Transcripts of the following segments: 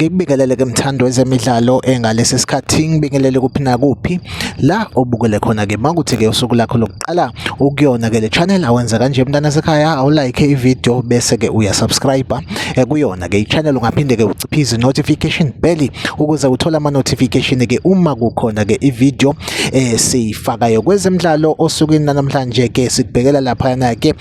ngikubikelele ke mthando wezemidlalo ngalesi sikhathi ngibingelele kuphi nakuphi la obukele khona ke makuthi ke usuku lakho lokuqala ukuyona ke le channel awenza kanje mntana sekhaya awulike ivideo bese ke uyasubscribe kuyona ke i-channel ungaphinde ke uciphize notification bell ukuze uthole ama notification ke uma kukhona ke ivideo siyifakayo kwezemidlalo osukwini namhlanje ke sikubhekela lapha na ke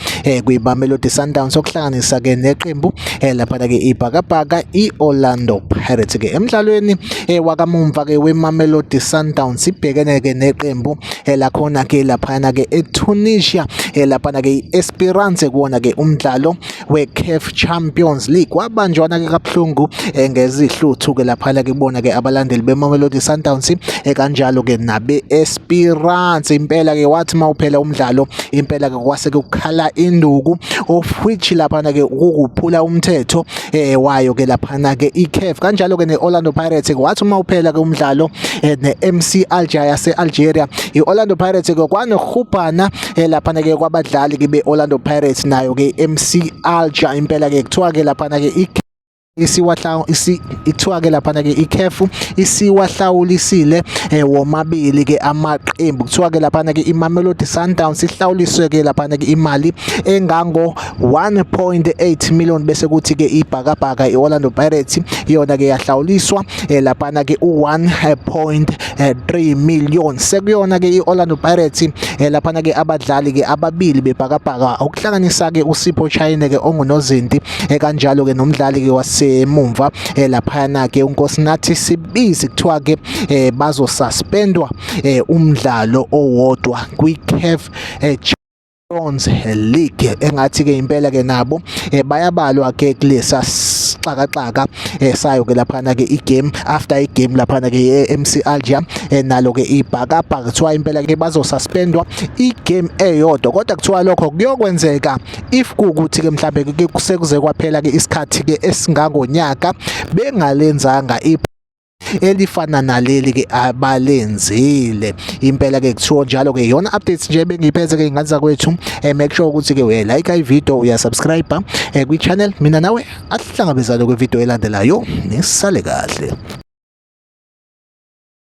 kuyiMamelodi Sundowns okuhlanganisa ke neqembu lapha ke ibhakabhaka iOrlando Pirates ke emidlalweni wakamumva ke weMamelodi Sundowns ibhekene ke neqembu lakhona ke lapha ke eTunisia lapha ke iEsperance kuona ke umdlalo weCAF Champions League wabanjwana ke kaBhlungu ngezihluthu ke lapha ke kubona ke abalandeli beMamelodi Sundowns kanjalo ke nabe Esperance impela ke wathi mawuphela umdlalo impela ke kwase kukhala induku of which lapha ke ukuphula umthetho wayo ke lapha ke iCAF kanjalo ke neOrlando Pirates wathi mawuphela ke umdlalo neMC Alger yase-Algeria iOrlando Pirates ke kwanohubhana lapha ke kwabadlali ke beOrlando Pirates nayo ke MC Alger impela ke kuthiwa ke lapha ke ithiwa ke lapha ke iCAF isiwahlawulisile womabili ke amaqembu kuthiwa ke lapha ke iMamelodi Sundowns ihlawuliswe ke lapha ke imali engango 1.8 million bese kuthi ke ibhakabhaka iOrlando Pirates yona ke yahlawuliswa lapha ke u1.3 million sekuyona ke iOrlando Pirates lapha ke abadlali ke ababili bebhakabhaka okuhlanganisa ke uSipho Chayine ke ongunozinti kanjalo ke nomdlali ke semumva lapha ke uNkosinathi Sibizi kuthiwa ke bazosuspendwa umdlalo owodwa kwiCAF Champions League engathi ke impela ke nabo bayabalwa ke kulesa xakaxaka sayo ke lapha ke igame after igame lapha ke MC Alger nalo ke ibhakabhaka kuthiwa impela ke bazosuspendwa igame eyodwa kodwa kuthiwa lokho kuyokwenzeka if kukuthi ke mhlambe ke kusekuze kwaphela ke isikhathi ke esingangonyaka bengalenzanga elifana naleli ke abalenzile impela ke kuthiwa njalo ke yona updates nje bengiphethe ke ingaza kwethu make sure ukuthi ke uya like ivideo uya subscribe kwi channel mina nawe asihlangabezane kwivideo elandelayo nisale kahle.